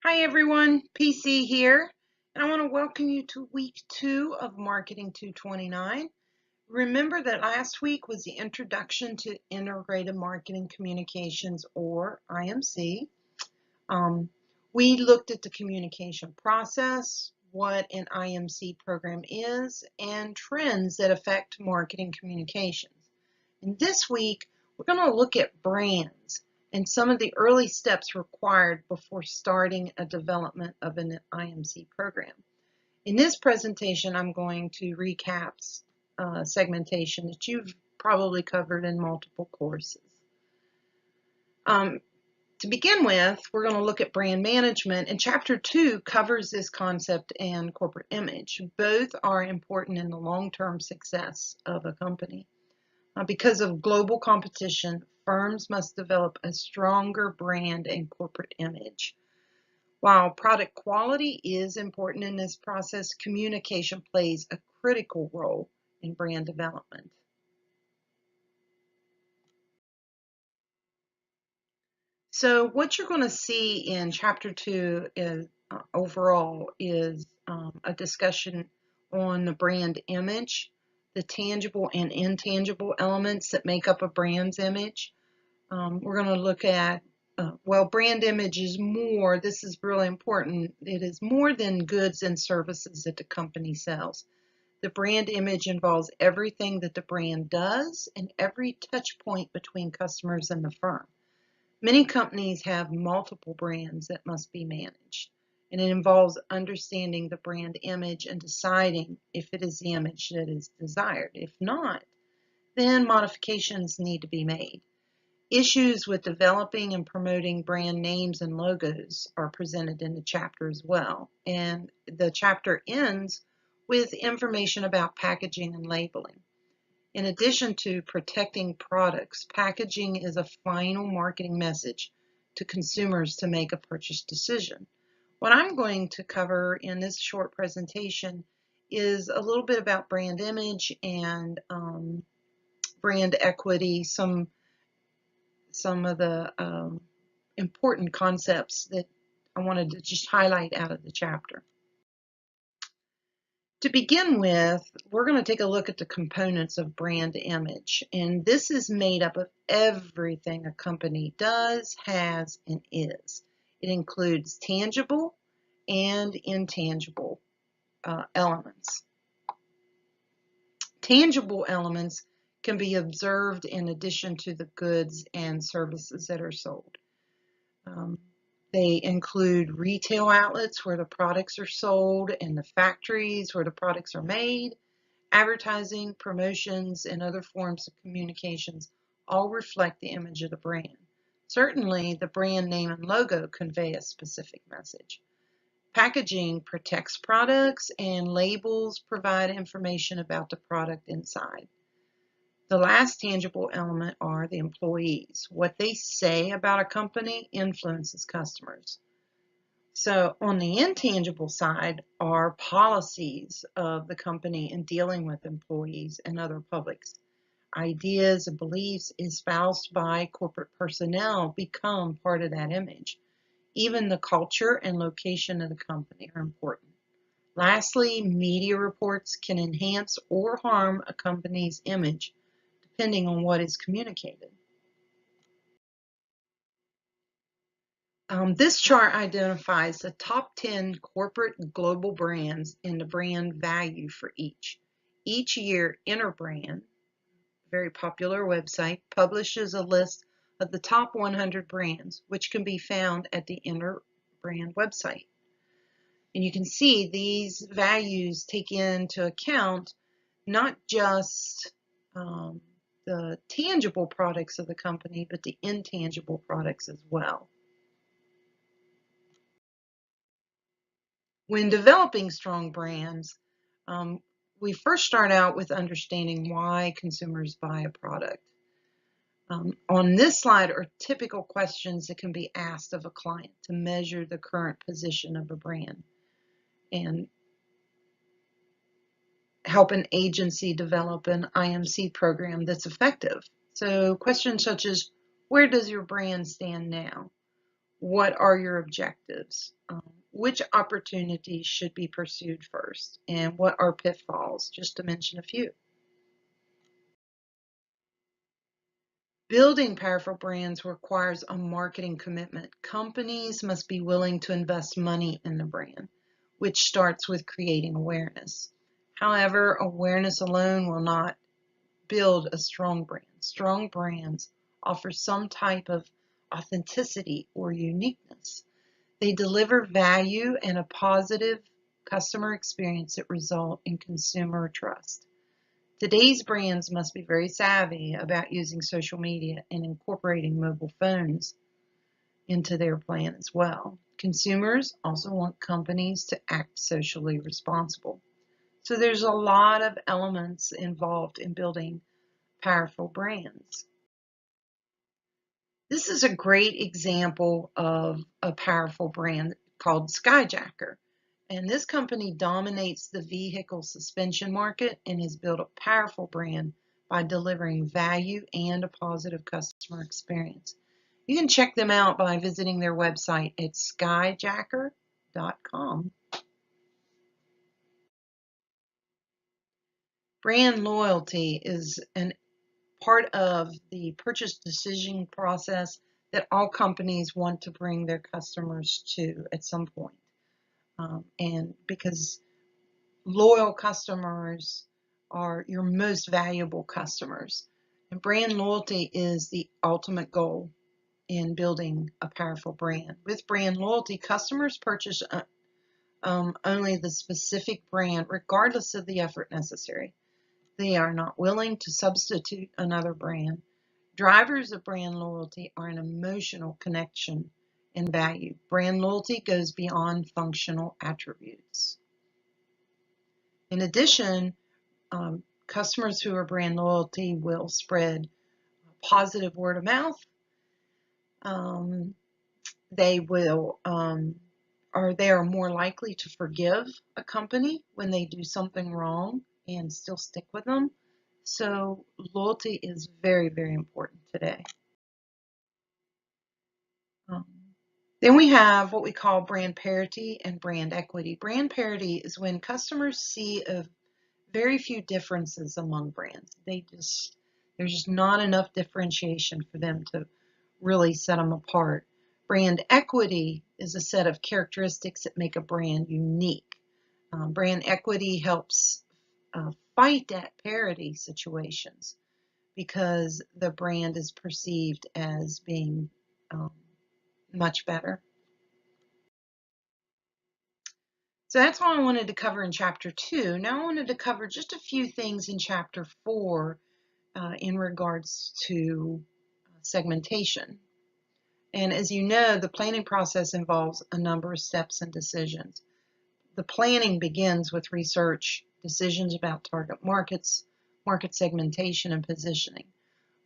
Hi everyone, PC here, and I want to welcome you to week 2 of Marketing 229. Remember that last week was the introduction to Integrated Marketing Communications, or IMC. We looked at the communication process, what an IMC program is, and trends that affect marketing communications. And this week, we're going to look at brands and some of the early steps required before starting a development of an IMC program. In this presentation, I'm going to recap segmentation that you've probably covered in multiple courses. To begin with, we're going to look at brand management, and Chapter 2 covers this concept and corporate image. Both are important in the long-term success of a company. Because of global competition, firms must develop a stronger brand and corporate image. While product quality is important in this process, communication plays a critical role in brand development. So what you're going to see in Chapter 2 is, overall is a discussion on the brand image, the tangible and intangible elements that make up a brand's image. We're going to look at, brand image is more, this is really important, it is more than goods and services that the company sells. The brand image involves everything that the brand does and every touch point between customers and the firm. Many companies have multiple brands that must be managed, and it involves understanding the brand image and deciding if it is the image that is desired. If not, then modifications need to be made. Issues with developing and promoting brand names and logos are presented in the chapter as well, and the chapter ends with information about packaging and labeling. In addition to protecting products, packaging is a final marketing message to consumers to make a purchase decision. What I'm going to cover in this short presentation is a little bit about brand image and brand equity, some of the important concepts that I wanted to just highlight out of the chapter. To begin with, we're going to take a look at the components of brand image, and this is made up of everything a company does, has, and is. It includes tangible and intangible elements. Tangible elements can be observed in addition to the goods and services that are sold. They include retail outlets where the products are sold and the factories where the products are made. Advertising, promotions, and other forms of communications all reflect the image of the brand. Certainly, the brand name and logo convey a specific message. Packaging protects products, and labels provide information about the product inside. The last tangible element are the employees. What they say about a company influences customers. So on the intangible side are policies of the company in dealing with employees and other publics. Ideas and beliefs espoused by corporate personnel become part of that image. Even the culture and location of the company are important. Lastly, media reports can enhance or harm a company's image depending on what is communicated. This chart identifies the top 10 corporate global brands and the brand value for each. Each year, Interbrand, a very popular website, publishes a list of the top 100 brands, which can be found at the Interbrand website. And you can see these values take into account not just the tangible products of the company, but the intangible products as well. When developing strong brands, we first start out with understanding why consumers buy a product. On this slide are typical questions that can be asked of a client to measure the current position of a brand and help an agency develop an IMC program that's effective. So questions such as, where does your brand stand now? What are your objectives? Which opportunities should be pursued first? And what are pitfalls, just to mention a few. Building powerful brands requires a marketing commitment. Companies must be willing to invest money in the brand, which starts with creating awareness. However, awareness alone will not build a strong brand. Strong brands offer some type of authenticity or uniqueness. They deliver value and a positive customer experience that result in consumer trust. Today's brands must be very savvy about using social media and incorporating mobile phones into their plan as well. Consumers also want companies to act socially responsible. So there's a lot of elements involved in building powerful brands. This is a great example of a powerful brand called Skyjacker. And this company dominates the vehicle suspension market and has built a powerful brand by delivering value and a positive customer experience. You can check them out by visiting their website at skyjacker.com. Brand loyalty is an part of the purchase decision process that all companies want to bring their customers to at some point. And because loyal customers are your most valuable customers. And brand loyalty is the ultimate goal in building a powerful brand. With brand loyalty, customers purchase only the specific brand, regardless of the effort necessary. They are not willing to substitute another brand. Drivers of brand loyalty are an emotional connection and value. Brand loyalty goes beyond functional attributes. In addition, customers who are brand loyalty will spread positive word of mouth. They will, or they are more likely to forgive a company when they do something wrong and still stick with them. So loyalty is very, very important today. Um, then we have what we call brand parity and brand equity. Brand parity is when customers see very few differences among brands. There's just not enough differentiation for them to really set them apart. Brand equity is a set of characteristics that make a brand unique. Brand equity helps fight at parity situations because the brand is perceived as being much better. So that's all I wanted to cover in chapter 2. Now I wanted to cover just a few things in chapter 4 in regards to segmentation. And as you know, the planning process involves a number of steps and decisions. The planning begins with research, decisions about target markets, market segmentation, and positioning.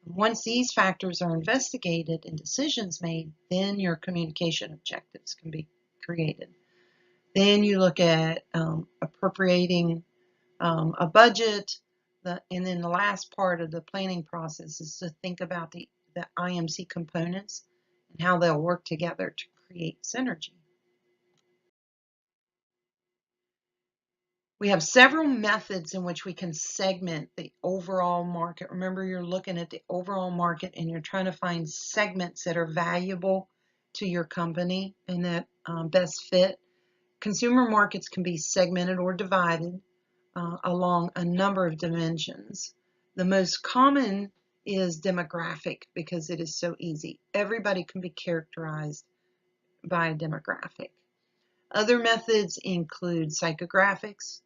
Once these factors are investigated and decisions made, then your communication objectives can be created. Then you look at appropriating a budget, and then the last part of the planning process is to think about the IMC components and how they'll work together to create synergy. We have several methods in which we can segment the overall market. Remember, you're looking at the overall market and you're trying to find segments that are valuable to your company and that best fit. Consumer markets can be segmented or divided along a number of dimensions. The most common is demographic because it is so easy. Everybody can be characterized by a demographic. Other methods include psychographics,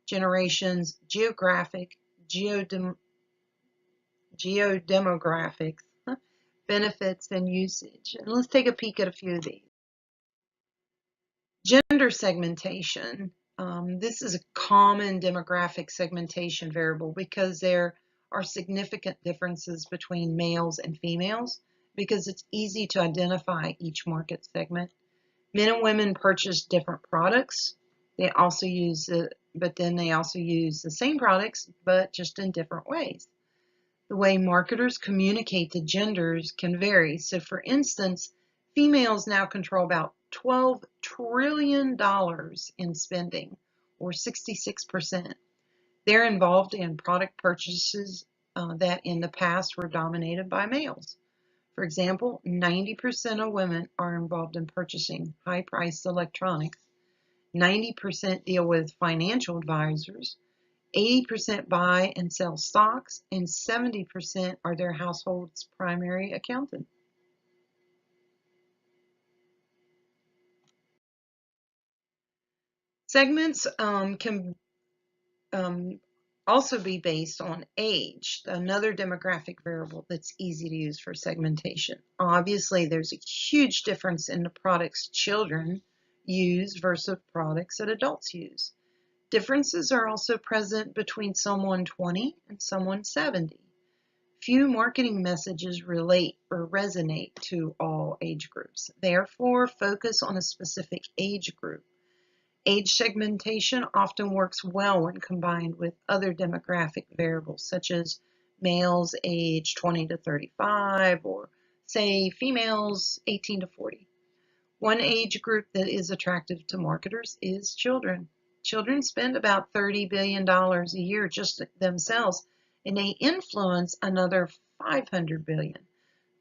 generations, geographic, geodemographics, benefits, and usage. And let's take a peek at a few of these. Gender segmentation. This is a common demographic segmentation variable because there are significant differences between males and females because it's easy to identify each market segment. Men and women purchase different products. They also use the same products, but just in different ways. The way marketers communicate to genders can vary. So for instance, Females now control about $12 trillion in spending, or 66%. They're involved in product purchases that in the past were dominated by males. For example, 90% of women are involved in purchasing high-priced electronics, 90% deal with financial advisors, 80% buy and sell stocks, and 70% are their household's primary accountant. Segments can also be based on age, another demographic variable that's easy to use for segmentation. Obviously, there's a huge difference in the products children use versus products that adults use. Differences are also present between someone 20 and someone 70. Few marketing messages relate or resonate to all age groups. Therefore, focus on a specific age group. Age segmentation often works well when combined with other demographic variables, such as males age 20 to 35, or say females 18 to 40. One age group that is attractive to marketers is children. Children spend about $30 billion a year just themselves, and they influence another $500 billion.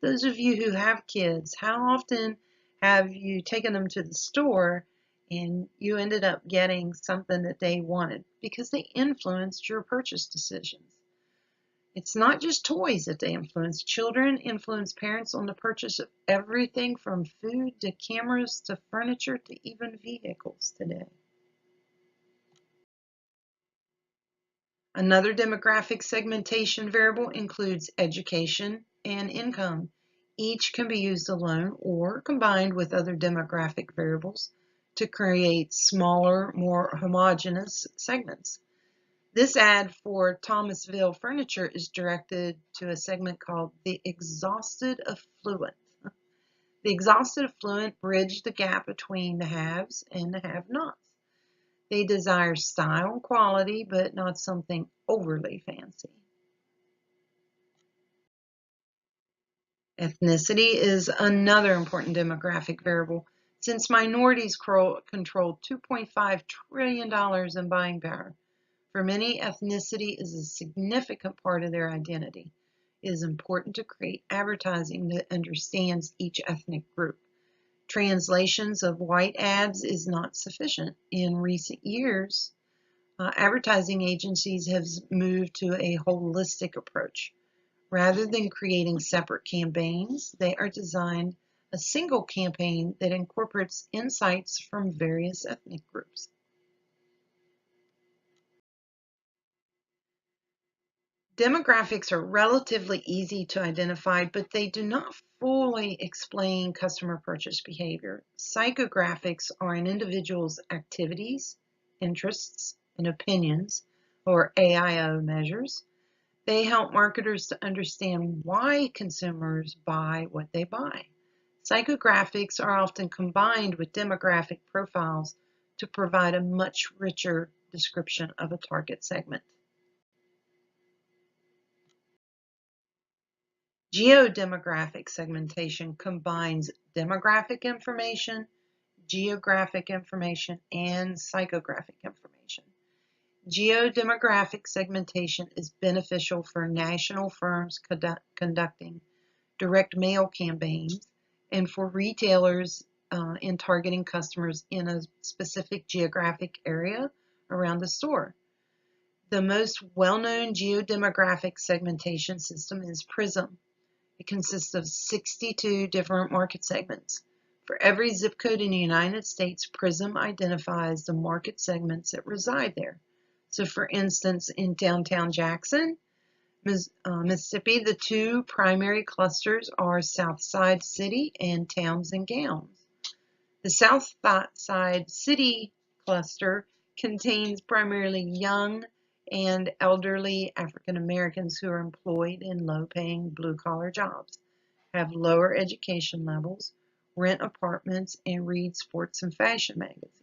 Those of you who have kids, how often have you taken them to the store and you ended up getting something that they wanted because they influenced your purchase decisions? It's not just toys that they influence. Children influence parents on the purchase of everything from food to cameras to furniture to even vehicles today. Another demographic segmentation variable includes education and income. Each can be used alone or combined with other demographic variables to create smaller, more homogeneous segments. This ad for Thomasville Furniture is directed to a segment called the Exhausted Affluent. The exhausted affluent bridge the gap between the haves and the have-nots. They desire style and quality, but not something overly fancy. Ethnicity is another important demographic variable, since minorities control $2.5 trillion in buying power. For many, ethnicity is a significant part of their identity. It is important to create advertising that understands each ethnic group. Translations of white ads is not sufficient. In recent years, advertising agencies have moved to a holistic approach. Rather than creating separate campaigns, they are designed a single campaign that incorporates insights from various ethnic groups. Demographics are relatively easy to identify, but they do not fully explain customer purchase behavior. Psychographics are an individual's activities, interests, and opinions, or AIO measures. They help marketers to understand why consumers buy what they buy. Psychographics are often combined with demographic profiles to provide a much richer description of a target segment. Geodemographic segmentation combines demographic information, geographic information, and psychographic information. Geodemographic segmentation is beneficial for national firms conducting direct mail campaigns and for retailers in targeting customers in a specific geographic area around the store. The most well-known geodemographic segmentation system is PRISM. It consists of 62 different market segments. For every zip code in the United States, PRISM identifies the market segments that reside there. So for instance, in downtown Jackson, Mississippi, the two primary clusters are Southside City and Towns and Gowns. The Southside City cluster contains primarily young and elderly African Americans who are employed in low-paying blue-collar jobs, have lower education levels, rent apartments, and read sports and fashion magazines.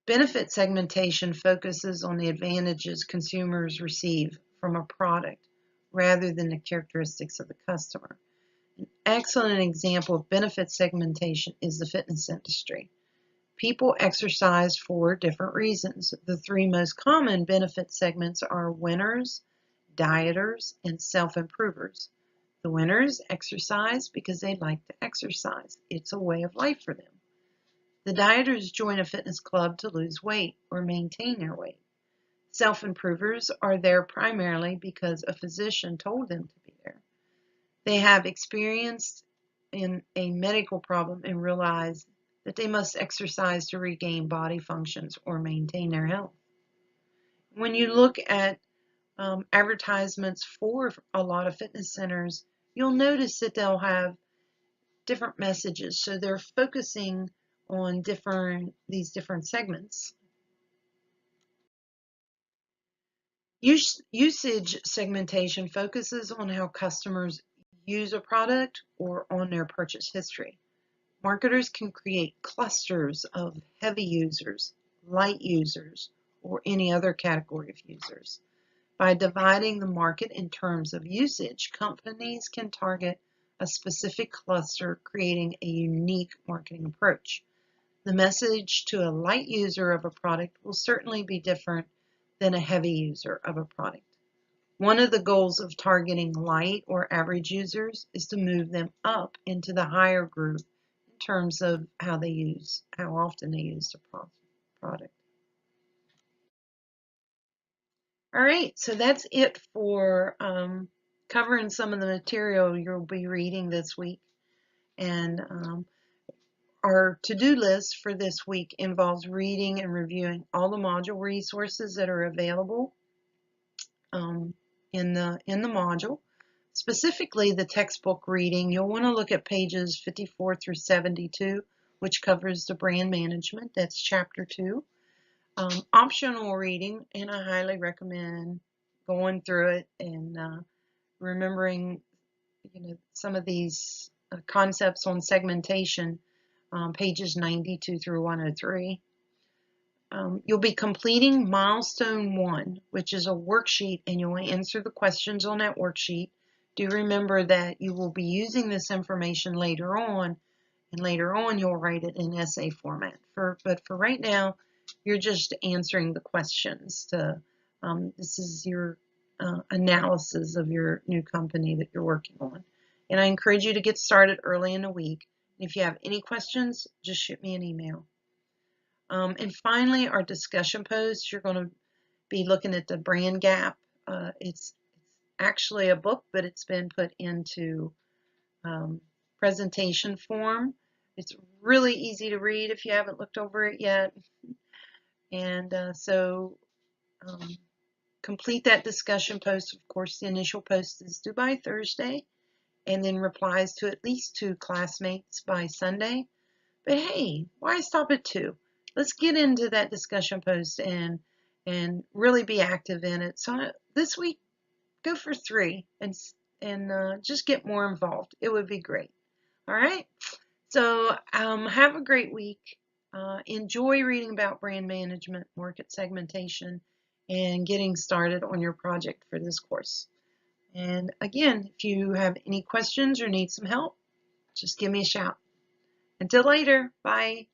Benefit segmentation focuses on the advantages consumers receive from a product rather than the characteristics of the customer. An excellent example of benefit segmentation is the fitness industry. People exercise for different reasons. The three most common benefit segments are winners, dieters, and self-improvers. The winners exercise because they like to exercise. It's a way of life for them. The dieters join a fitness club to lose weight or maintain their weight. Self-improvers are there primarily because a physician told them to be there. They have experienced in a medical problem and realize that they must exercise to regain body functions or maintain their health. When you look at advertisements for a lot of fitness centers, you'll notice that they'll have different messages. So they're focusing on these different segments. Usage segmentation focuses on how customers use a product or on their purchase history. Marketers can create clusters of heavy users, light users, or any other category of users. By dividing the market in terms of usage, companies can target a specific cluster, creating a unique marketing approach. The message to a light user of a product will certainly be different than a heavy user of a product. One of the goals of targeting light or average users is to move them up into the higher group in terms of how often they use the product. All right, so that's it for covering some of the material you'll be reading this week. And our to-do list for this week involves reading and reviewing all the module resources that are available in the module. Specifically, the textbook reading, you'll want to look at pages 54 through 72, which covers the brand management. That's chapter 2. Optional reading, and I highly recommend going through it and remembering, some of these concepts on segmentation, pages 92 through 103. You'll be completing milestone 1, which is a worksheet, and you'll answer the questions on that worksheet. Do remember that you will be using this information later on, and later on you'll write it in essay format. But for right now, you're just answering the questions. This is your analysis of your new company that you're working on. And I encourage you to get started early in the week. If you have any questions, just shoot me an email. And finally, our discussion post, you're going to be looking at the brand gap. It's actually a book, but it's been put into presentation form. It's really easy to read if you haven't looked over it yet. And so complete that discussion post. Of course, the initial post is due by Thursday, and then replies to at least 2 classmates by Sunday. But hey, why stop at 2? Let's get into that discussion post and really be active in it. So this week, go for 3 and just get more involved. It would be great. All right. So have a great week. Enjoy reading about brand management, market segmentation, and getting started on your project for this course. And again, if you have any questions or need some help, just give me a shout. Until later, bye.